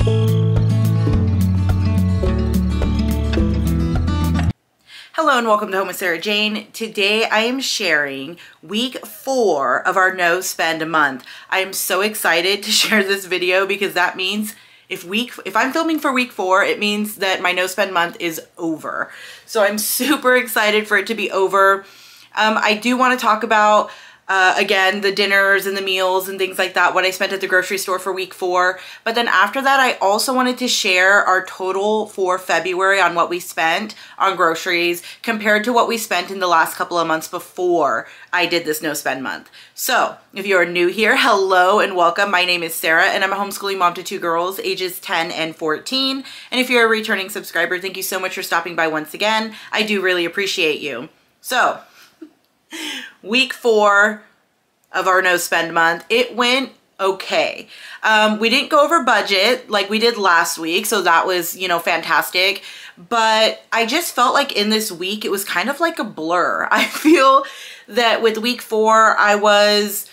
Hello and welcome to Home with Sarah Jane. Today I am sharing week 4 of our no spend month. I am so excited to share this video because that means if I'm filming for week 4, it means that my no spend month is over. So I'm super excited for it to be over. I do want to talk about again, the dinners and the meals and things like that, what I spent at the grocery store for week 4. But then after that, I also wanted to share our total for February on what we spent on groceries compared to what we spent in the last couple of months before I did this no spend month. So if you are new here, hello and welcome. My name is Sarah and I'm a homeschooling mom to 2 girls, ages 10 and 14. And if you're a returning subscriber, thank you so much for stopping by once again. I do really appreciate you. So week 4 of our no spend month, it went okay. We didn't go over budget like we did last week, so that was, you know, fantastic. But I just felt like in this week, it was kind of like a blur. I feel that with week 4, I was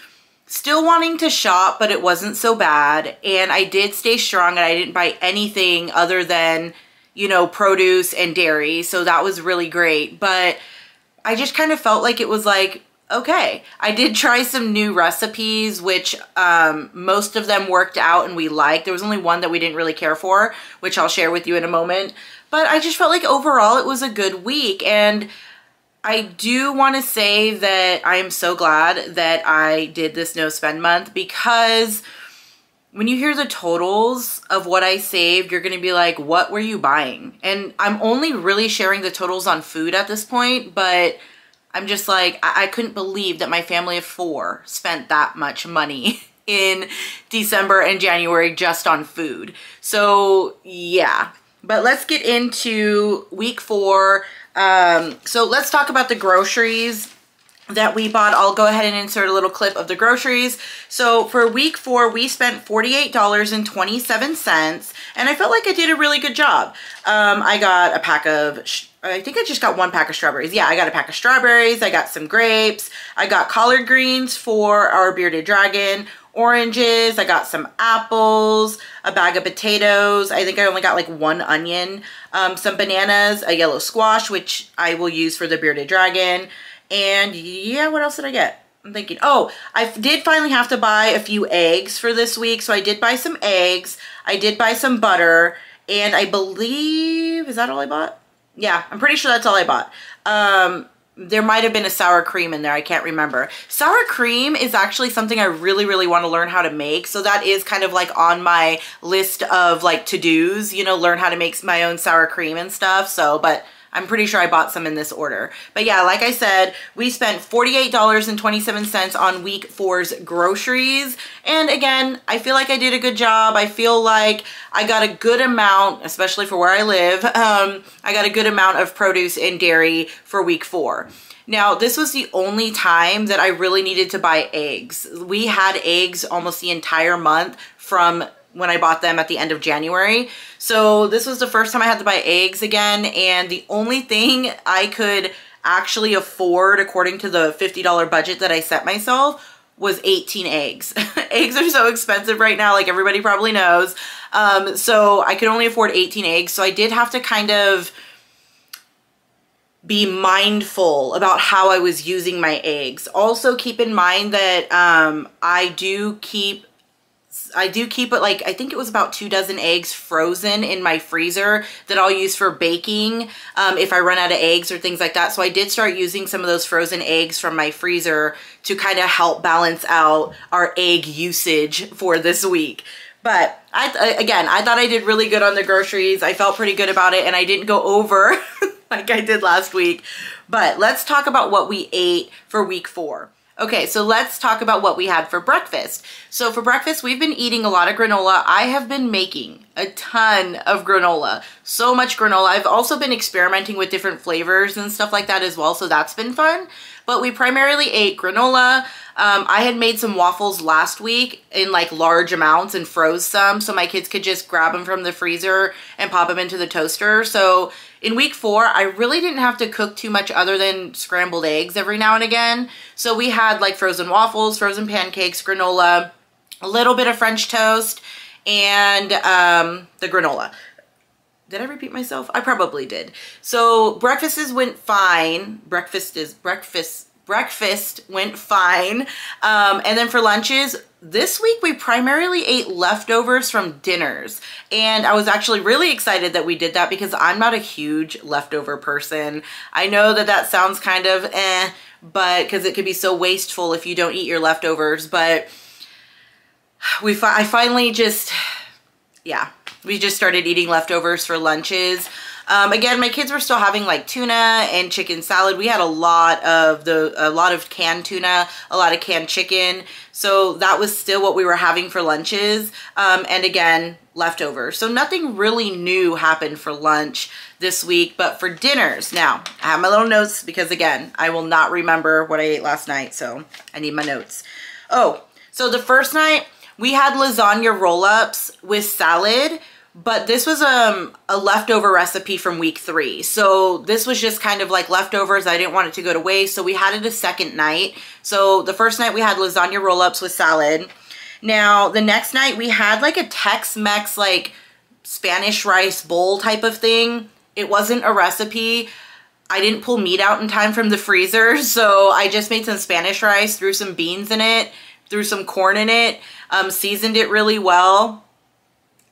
still wanting to shop, but it wasn't so bad. And I did stay strong and I didn't buy anything other than, you know, produce and dairy. So that was really great. But I just kind of felt like it was like, okay. I did try some new recipes, which most of them worked out and we liked. There was only one that we didn't really care for, which I'll share with you in a moment. But I just felt like overall it was a good week. And I do want to say that I am so glad that I did this no spend month, because when you hear the totals of what I saved, you're going to be like, what were you buying? And I'm only really sharing the totals on food at this point, but I'm just like, I couldn't believe that my family of 4 spent that much money in December and January just on food. So yeah, but let's get into week 4. So let's talk about the groceries that we bought. I'll go ahead and insert a little clip of the groceries. So for week 4, we spent $48.27, and I felt like I did a really good job. I got a pack of, I think I just got 1 pack of strawberries. Yeah, I got a pack of strawberries. I got some grapes. I got collard greens for our bearded dragon, oranges. I got some apples, a bag of potatoes. I think I only got like 1 onion, some bananas, a yellow squash, which I will use for the bearded dragon. And yeah, what else did I get? I'm thinking, oh, I did finally have to buy a few eggs for this week. So I did buy some eggs. I did buy some butter. And I believe, is that all I bought? Yeah, I'm pretty sure that's all I bought. There might have been a sour cream in there. I can't remember. Sour cream is actually something I really, really want to learn how to make. So that is kind of like on my list of like to-dos, you know, learn how to make my own sour cream and stuff. So, but I'm pretty sure I bought some in this order. But yeah, like I said, we spent $48.27 on week 4's groceries. And again, I feel like I did a good job. I feel like I got a good amount, especially for where I live. I got a good amount of produce and dairy for week 4. Now, this was the only time that I really needed to buy eggs. We had eggs almost the entire month from when I bought them at the end of January. So this was the first time I had to buy eggs again, and the only thing I could actually afford according to the $50 budget that I set myself was 18 eggs. Eggs are so expensive right now, like everybody probably knows. So I could only afford 18 eggs. So I did have to kind of be mindful about how I was using my eggs. Also keep in mind that I do keep it, like, I think it was about 2 dozen eggs frozen in my freezer that I'll use for baking if I run out of eggs or things like that. So I did start using some of those frozen eggs from my freezer to kind of help balance out our egg usage for this week. But again, I thought I did really good on the groceries. I felt pretty good about it, and I didn't go over like I did last week. But let's talk about what we ate for week 4. Okay, so let's talk about what we had for breakfast. So for breakfast, we've been eating a lot of granola. I have been making a ton of granola, so much granola. I've also been experimenting with different flavors and stuff like that as well, so that's been fun. But we primarily ate granola. I had made some waffles last week in like large amounts and froze some so my kids could just grab them from the freezer and pop them into the toaster. So in week 4, I really didn't have to cook too much other than scrambled eggs every now and again. So we had like frozen waffles, frozen pancakes, granola, a little bit of French toast, and the granola. Did I repeat myself? I probably did. So breakfasts went fine. Breakfast went fine. And then for lunches, this week we primarily ate leftovers from dinners. And I was actually really excited that we did that because I'm not a huge leftover person. I know that that sounds kind of but because it could be so wasteful if you don't eat your leftovers. But I finally just, yeah, we just started eating leftovers for lunches. Again, my kids were still having like tuna and chicken salad. We had a lot of canned tuna, a lot of canned chicken. So that was still what we were having for lunches. And again, leftovers. So nothing really new happened for lunch this week, but for dinners. Now, I have my little notes because again, I will not remember what I ate last night. So I need my notes. Oh, so the first night we had lasagna roll-ups with salad. But this was a leftover recipe from week 3. So this was just kind of like leftovers. I didn't want it to go to waste. So we had it a second night. So the first night we had lasagna roll-ups with salad. Now the next night we had like a Tex-Mex like Spanish rice bowl type of thing. It wasn't a recipe. I didn't pull meat out in time from the freezer. So I just made some Spanish rice, threw some beans in it, threw some corn in it, seasoned it really well.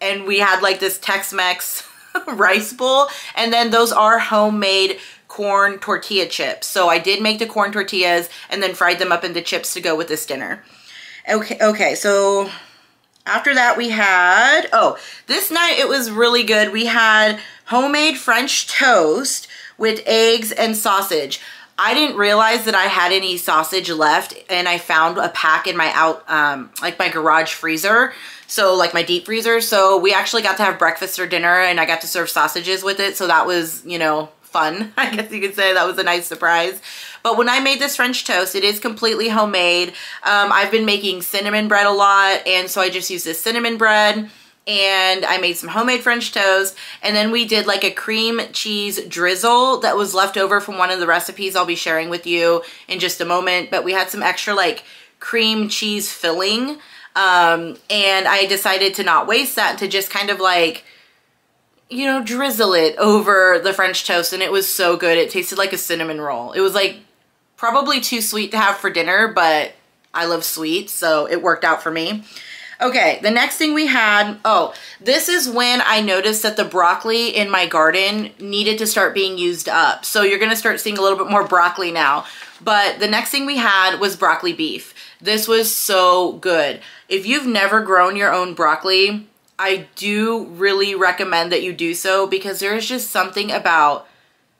And we had like this Tex-Mex rice bowl. And then those are homemade corn tortilla chips. So I did make the corn tortillas and then fried them up into chips to go with this dinner. Okay, so after that we had, this night it was really good. We had homemade French toast with eggs and sausage. I didn't realize that I had any sausage left, and I found a pack in my like my garage freezer. So like my deep freezer. So we actually got to have breakfast or dinner, and I got to serve sausages with it. So that was, you know, fun. I guess you could say that was a nice surprise. But when I made this French toast, it is completely homemade. I've been making cinnamon bread a lot, and so I just used this cinnamon bread. And I made some homemade French toast. And then we did like a cream cheese drizzle that was left over from one of the recipes I'll be sharing with you in just a moment. But we had some extra like cream cheese filling. And I decided to not waste that and to just kind of like, you know, drizzle it over the French toast. And it was so good. It tasted like a cinnamon roll. It was like probably too sweet to have for dinner, but I love sweet, so it worked out for me. Okay, the next thing we had, this is when I noticed that the broccoli in my garden needed to start being used up. So you're gonna start seeing a little bit more broccoli now. But the next thing we had was broccoli beef. This was so good. If you've never grown your own broccoli, I do really recommend that you do so, because there is just something about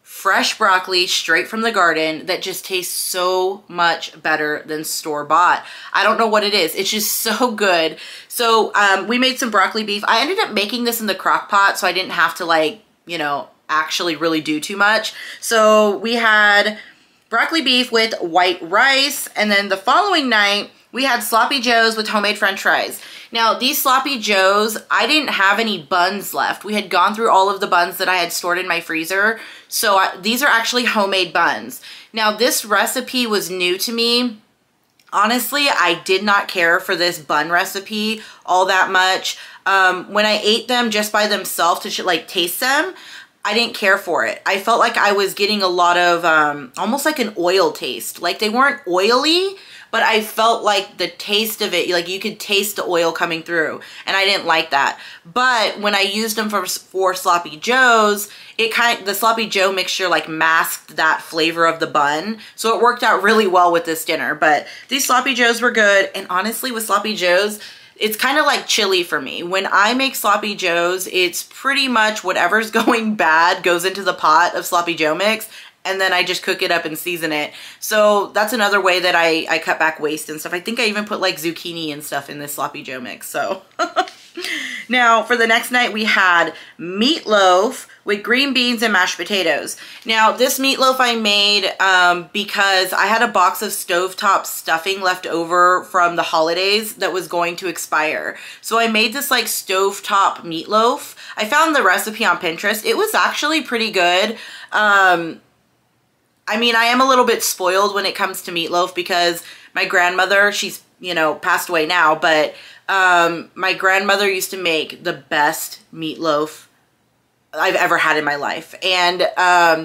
fresh broccoli straight from the garden that just tastes so much better than store-bought. I don't know what it is. It's just so good. So we made some broccoli beef. I ended up making this in the crock pot, so I didn't have to like, you know, actually really do too much. So we had broccoli beef with white rice, and then the following night we had sloppy joes with homemade French fries. Now these sloppy joes, I didn't have any buns left. We had gone through all of the buns that I had stored in my freezer. So these are actually homemade buns. Now this recipe was new to me. Honestly, I did not care for this bun recipe all that much. When I ate them just by themselves to like taste them, I didn't care for it. I felt like I was getting a lot of almost like an oil taste. Like they weren't oily, but I felt like the taste of it, like you could taste the oil coming through, and I didn't like that. But when I used them for sloppy joes, the sloppy joe mixture like masked that flavor of the bun, so it worked out really well with this dinner. But these sloppy joes were good, and honestly with sloppy joes, it's kind of like chili for me. When I make sloppy joes, it's pretty much whatever's going bad goes into the pot of sloppy joe mix, and then I just cook it up and season it. So that's another way that I cut back waste and stuff. I think I even put like zucchini and stuff in this sloppy joe mix. So now for the next night we had meatloaf with green beans and mashed potatoes. Now this meatloaf I made because I had a box of stovetop stuffing left over from the holidays that was going to expire. So I made this like stovetop meatloaf. I found the recipe on Pinterest. It was actually pretty good. I mean, I am a little bit spoiled when it comes to meatloaf because my grandmother, she's you know, passed away now, but my grandmother used to make the best meatloaf I've ever had in my life. And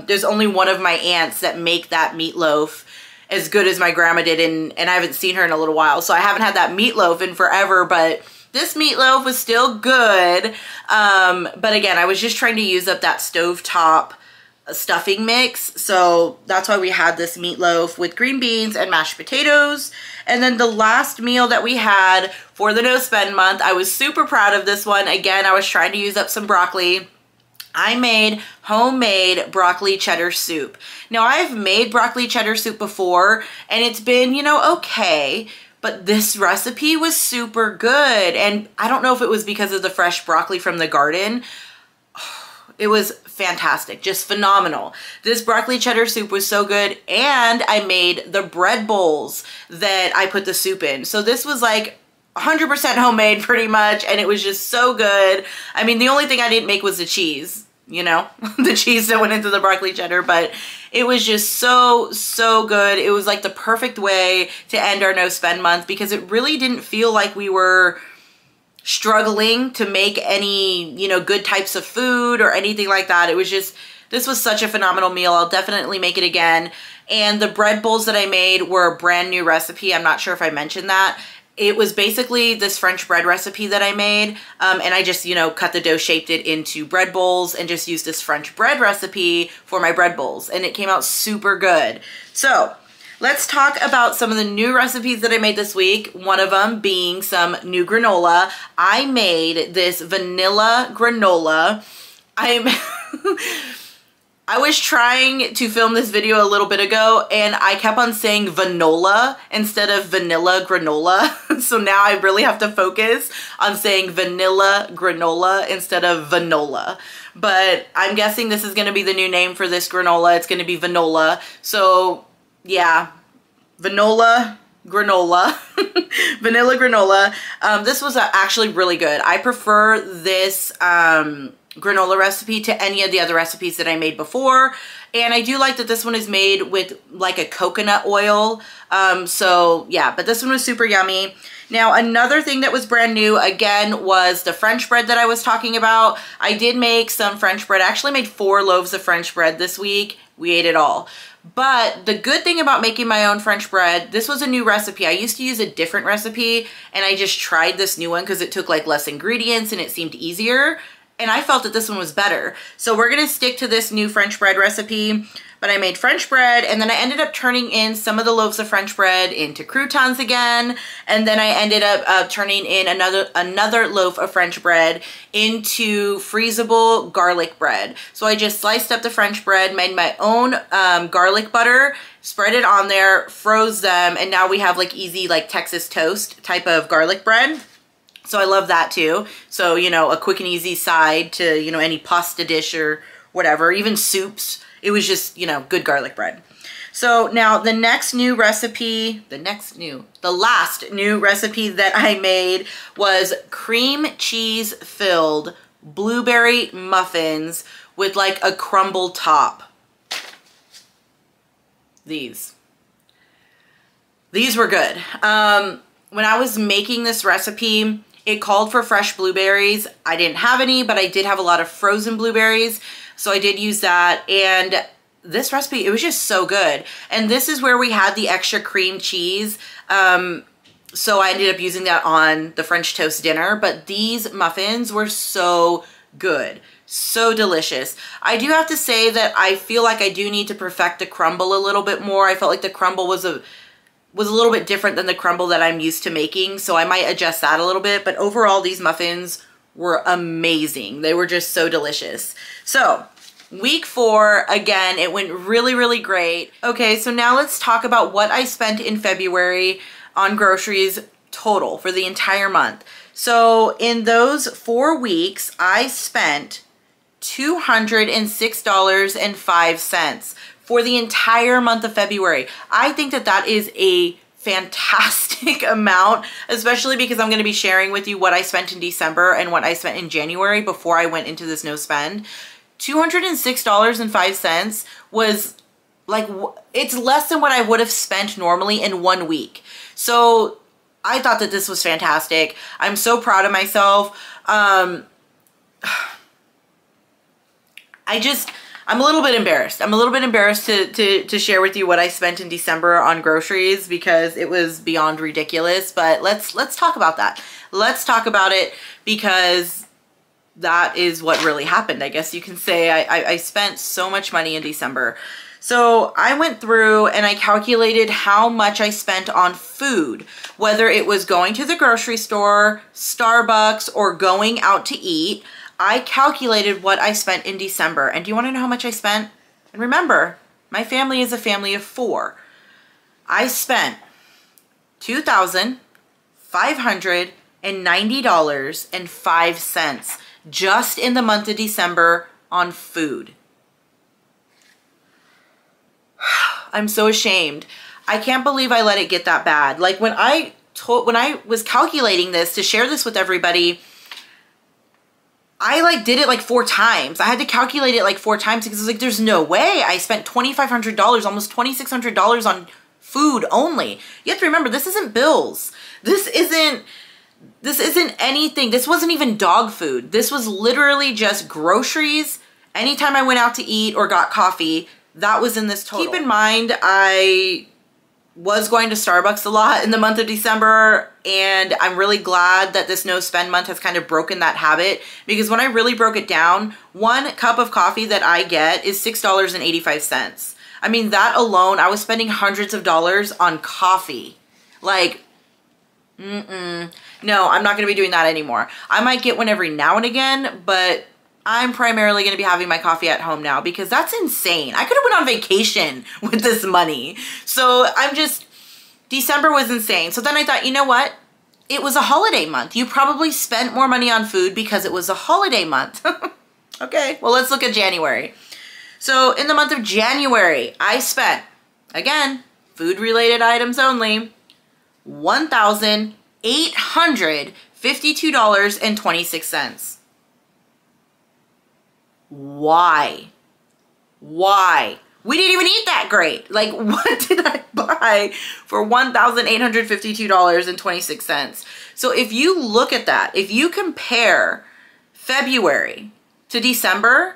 there's only one of my aunts that make that meatloaf as good as my grandma did, and I haven't seen her in a little while, so I haven't had that meatloaf in forever, but this meatloaf was still good. But again, I was just trying to use up that stovetop stuffing mix, so that's why we had this meatloaf with green beans and mashed potatoes. And then the last meal that we had for the no spend month, I was super proud of this one. Again, I was trying to use up some broccoli. I made homemade broccoli cheddar soup. Now, I've made broccoli cheddar soup before, and it's been, you know, okay, but this recipe was super good. And I don't know if it was because of the fresh broccoli from the garden. It was fantastic, just phenomenal. This broccoli cheddar soup was so good, and I made the bread bowls that I put the soup in. So this was like 100% homemade pretty much, and it was just so good. I mean, the only thing I didn't make was the cheese, you know, the cheese that went into the broccoli cheddar, but it was just so, so good. It was like the perfect way to end our no spend month, because it really didn't feel like we were struggling to make any, you know, good types of food or anything like that. It was just, this was such a phenomenal meal. I'll definitely make it again. And the bread bowls that I made were a brand new recipe. I'm not sure if I mentioned that. It was basically this French bread recipe that I made, and I just, you know, cut the dough, shaped it into bread bowls, and just used this French bread recipe for my bread bowls, and it came out super good. So let's talk about some of the new recipes that I made this week, one of them being some new granola. I made this vanilla granola. I was trying to film this video a little bit ago, and I kept on saying vanola instead of vanilla granola. So now I really have to focus on saying vanilla granola instead of vanola. But I'm guessing this is going to be the new name for this granola. It's going to be vanola. So yeah, vanilla granola. Vanilla granola. This was actually really good. I prefer this granola recipe to any of the other recipes that I made before, and I do like that this one is made with like a coconut oil. So yeah, but this one was super yummy. Now, another thing that was brand new again was the French bread that I was talking about. I did make some French bread. I actually made 4 loaves of French bread this week. We ate it all. But the good thing about making my own French bread, this was a new recipe. I used to use a different recipe, and I just tried this new one because it took like less ingredients and it seemed easier. And I felt that this one was better. So we're gonna stick to this new French bread recipe. But I made French bread, and then I ended up turning in some of the loaves of French bread into croutons again. And then I ended up turning in another loaf of French bread into freezable garlic bread. So I just sliced up the French bread, made my own garlic butter, spread it on there, froze them, and now we have like easy like Texas toast type of garlic bread. So I love that too. So, you know, a quick and easy side to, you know, any pasta dish or whatever, even soups. It was just, you know, good garlic bread. So now the last new recipe that I made was cream cheese filled blueberry muffins with like a crumble top. These were good. When I was making this recipe, it called for fresh blueberries. I didn't have any, but I did have a lot of frozen blueberries, so I did use that. And this recipe, it was just so good. And this is where we had the extra cream cheese. So I ended up using that on the French toast dinner, but these muffins were so good. So delicious. I do have to say that I feel like I do need to perfect the crumble a little bit more. I felt like the crumble was a little bit different than the crumble that I'm used to making, so I might adjust that a little bit. But overall, these muffins were amazing. They were just so delicious. So week 4, again, it went really, really great. Okay, so now let's talk about what I spent in February on groceries total for the entire month. So in those 4 weeks, I spent $206.05 for the entire month of February. I think that that is a fantastic amount, especially because I'm going to be sharing with you what I spent in December and what I spent in January before I went into this no spend. $206.05 was like, it's less than what I would have spent normally in 1 week. So I thought that this was fantastic. I'm so proud of myself. I'm a little bit embarrassed. I'm a little bit embarrassed to share with you what I spent in December on groceries because it was beyond ridiculous. But let's talk about that. Let's talk about it because that is what really happened. I guess you can say I spent so much money in December. So I went through and I calculated how much I spent on food, whether it was going to the grocery store, Starbucks, or going out to eat. I calculated what I spent in December. And do you want to know how much I spent? And remember, my family is a family of 4. I spent $2,590.05 just in the month of December on food. I'm so ashamed. I can't believe I let it get that bad. Like when I was calculating this to share this with everybody, I like did it like 4 times. I had to calculate it like 4 times because I was like, there's no way I spent $2,500, almost $2,600 on food only. You have to remember, this isn't bills. This isn't anything. This wasn't even dog food. This was literally just groceries. Anytime I went out to eat or got coffee, that was in this total. Keep in mind, I was going to Starbucks a lot in the month of December, and I'm really glad that this no spend month has kind of broken that habit, because when I really broke it down, 1 cup of coffee that I get is $6.85. I mean, that alone, I was spending hundreds of dollars on coffee. Like, no, I'm not going to be doing that anymore. I might get one every now and again, but I'm primarily going to be having my coffee at home now because that's insane. I could have went on vacation with this money. So December was insane. So then I thought, you know what? It was a holiday month. You probably spent more money on food because it was a holiday month. Okay, well, let's look at January. So in the month of January, I spent, again, food-related items only, $1,852.26. Why? We didn't even eat that great. Like, what did I buy for $1,852.26? So if you look at that, if you compare February to December,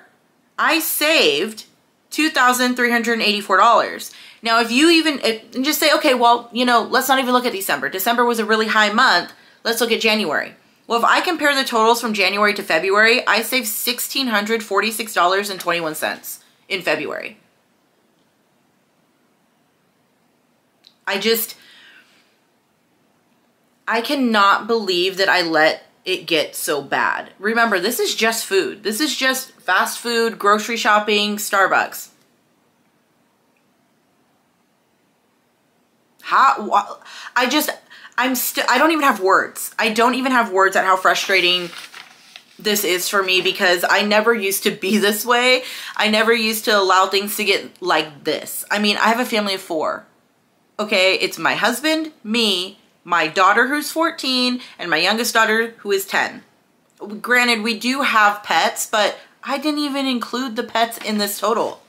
I saved $2,384. Now, if you even just say, okay, well, you know, let's not even look at December. December was a really high month. Let's look at January. Well, if I compare the totals from January to February, I saved $1,646.21 in February. I cannot believe that I let it get so bad. Remember, this is just food. This is just fast food, grocery shopping, Starbucks. I don't even have words. I don't even have words at how frustrating this is for me because I never used to be this way. I never used to allow things to get like this. I mean, I have a family of 4. Okay, it's my husband, me, my daughter who's 14, and my youngest daughter who is 10. Granted, we do have pets, but I didn't even include the pets in this total.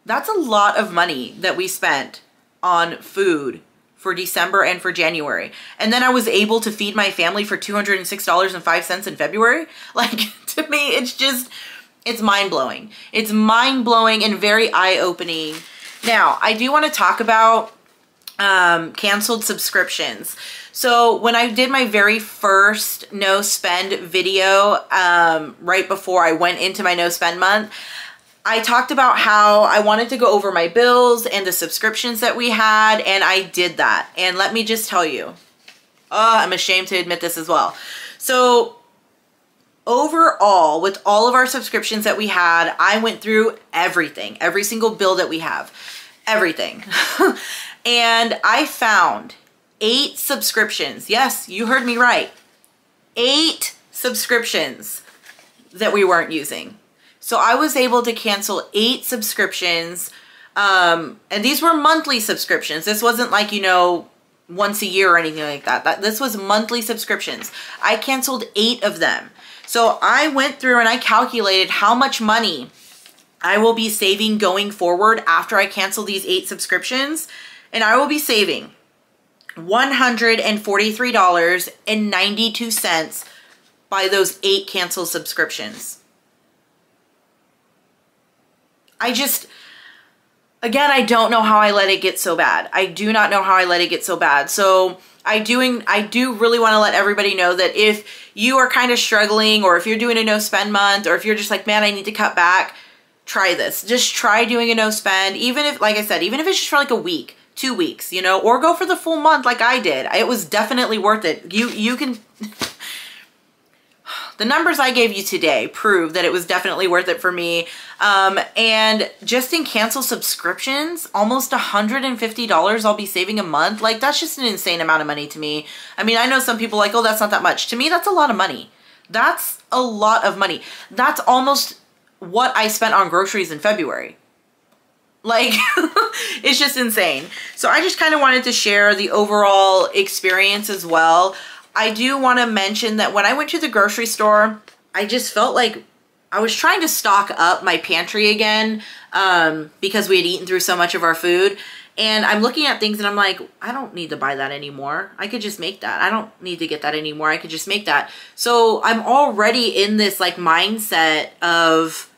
That's a lot of money that we spent on food for December and for January. And then I was able to feed my family for $206.05 in February. Like, to me, it's mind-blowing. It's mind-blowing and very eye-opening. Now, I do want to talk about canceled subscriptions. So when I did my very first no spend video, right before I went into my no spend month, I talked about how I wanted to go over my bills and the subscriptions that we had, and I did that. And let me just tell you, I'm ashamed to admit this as well. So overall, with all of our subscriptions that we had, I went through everything, every single bill that we have, everything. And I found 8 subscriptions. Yes, you heard me right. 8 subscriptions that we weren't using. So I was able to cancel 8 subscriptions, and these were monthly subscriptions. This wasn't like, you know, once a year or anything like that. This was monthly subscriptions. I canceled 8 of them. So I went through and I calculated how much money I will be saving going forward after I cancel these 8 subscriptions, and I will be saving $143.92 by those 8 canceled subscriptions. Again, I don't know how I let it get so bad. I do not know how I let it get so bad. So I do really want to let everybody know that if you are kind of struggling, or if you're doing a no spend month, or if you're just like, man, I need to cut back, try this. Just try doing a no spend. Even if, like I said, even if it's just for like a week, 2 weeks, you know, or go for the full month like I did. It was definitely worth it. You can... The numbers I gave you today prove that it was definitely worth it for me. And just in cancel subscriptions, almost $150 I'll be saving a month. Like, that's just an insane amount of money to me. I mean, I know some people are like, oh, that's not that much. To me, that's a lot of money. That's a lot of money. That's almost what I spent on groceries in February. Like, it's just insane. So I just kind of wanted to share the overall experience as well. I do want to mention that when I went to the grocery store, I just felt like I was trying to stock up my pantry again because we had eaten through so much of our food. And I'm looking at things and I'm like, I don't need to buy that anymore. I could just make that. I don't need to get that anymore. I could just make that. So I'm already in this like mindset of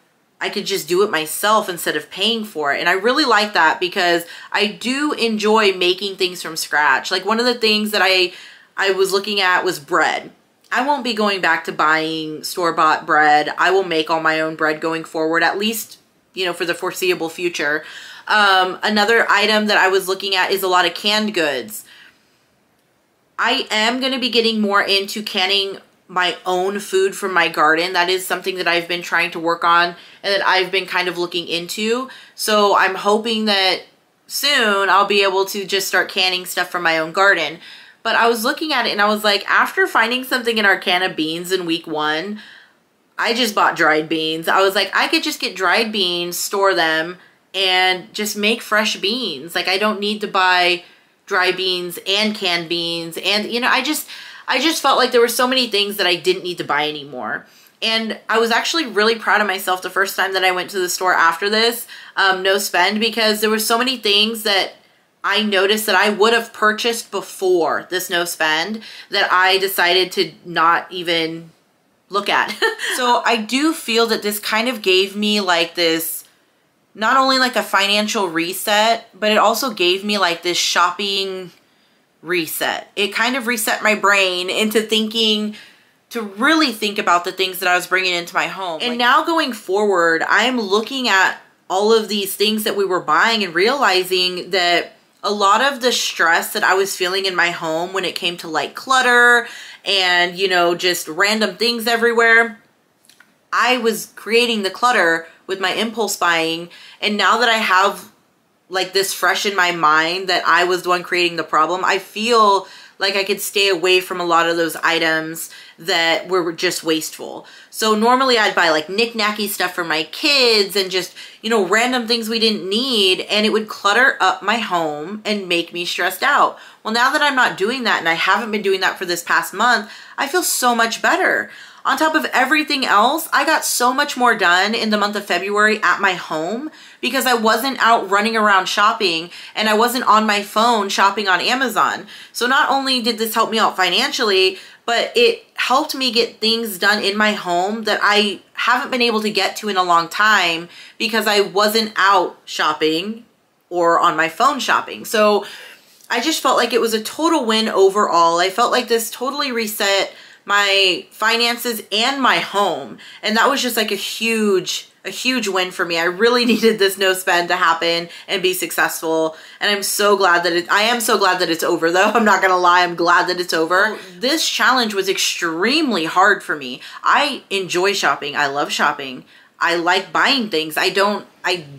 I could just do it myself instead of paying for it. And I really like that because I do enjoy making things from scratch. Like, one of the things that I was looking at was bread. I won't be going back to buying store-bought bread. I will make all my own bread going forward, at least, you know, for the foreseeable future. Another item that I was looking at is a lot of canned goods. I am going to be getting more into canning my own food from my garden. That is something that I've been trying to work on and that I've been kind of looking into. So I'm hoping that soon I'll be able to just start canning stuff from my own garden. But I was looking at it and I was like, after finding something in our can of beans in week 1, I just bought dried beans. I was like, I could just get dried beans, store them, and just make fresh beans. Like, I don't need to buy dry beans and canned beans. And, you know, I just felt like there were so many things that I didn't need to buy anymore. And I was actually really proud of myself the first time that I went to the store after this, no spend, because there were so many things that I noticed that I would have purchased before this no spend that I decided to not even look at. So I do feel that this kind of gave me like this, not only like a financial reset, but it also gave me like this shopping reset. It kind of reset my brain into thinking, to really think about the things that I was bringing into my home. And now going forward, I am looking at all of these things that we were buying and realizing that a lot of the stress that I was feeling in my home when it came to like clutter and, you know, just random things everywhere, I was creating the clutter with my impulse buying. And now that I have like this fresh in my mind that I was the one creating the problem, I feel like I could stay away from a lot of those items that were just wasteful. So normally I'd buy like knick-knacky stuff for my kids and just, you know, random things we didn't need, and it would clutter up my home and make me stressed out. Well, now that I'm not doing that, and I haven't been doing that for this past month, I feel so much better. On top of everything else, I got so much more done in the month of February at my home because I wasn't out running around shopping and I wasn't on my phone shopping on Amazon. So not only did this help me out financially, but it helped me get things done in my home that I haven't been able to get to in a long time because I wasn't out shopping or on my phone shopping. So I just felt like it was a total win overall. I felt like this totally reset my finances and my home. And that was just like a huge win for me. I really needed this no spend to happen and be successful. And I'm so glad that I am so glad that it's over though. I'm not gonna lie, I'm glad that it's over. This challenge was extremely hard for me. I enjoy shopping. I love shopping. I like buying things. I don't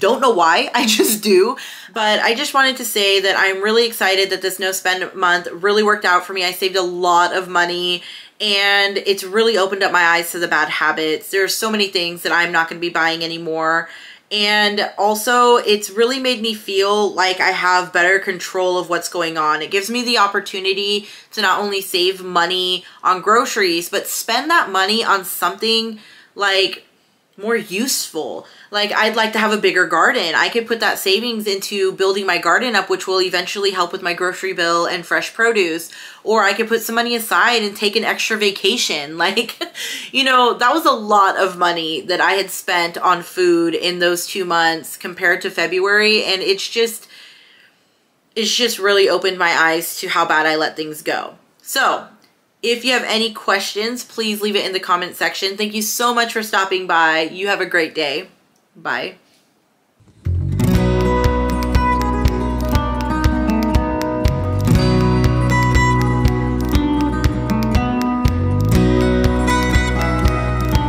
know why, I just do. But I just wanted to say that I'm really excited that this no spend month really worked out for me. I saved a lot of money and it's really opened up my eyes to the bad habits. There's so many things that I'm not going to be buying anymore. And also it's really made me feel like I have better control of what's going on. It gives me the opportunity to not only save money on groceries, but spend that money on something like more useful. Like, I'd like to have a bigger garden. I could put that savings into building my garden up, which will eventually help with my grocery bill and fresh produce. Or I could put some money aside and take an extra vacation. Like, you know, that was a lot of money that I had spent on food in those 2 months compared to February. And it's just really opened my eyes to how bad I let things go. So if you have any questions, please leave it in the comment section. Thank you so much for stopping by. You have a great day. Bye.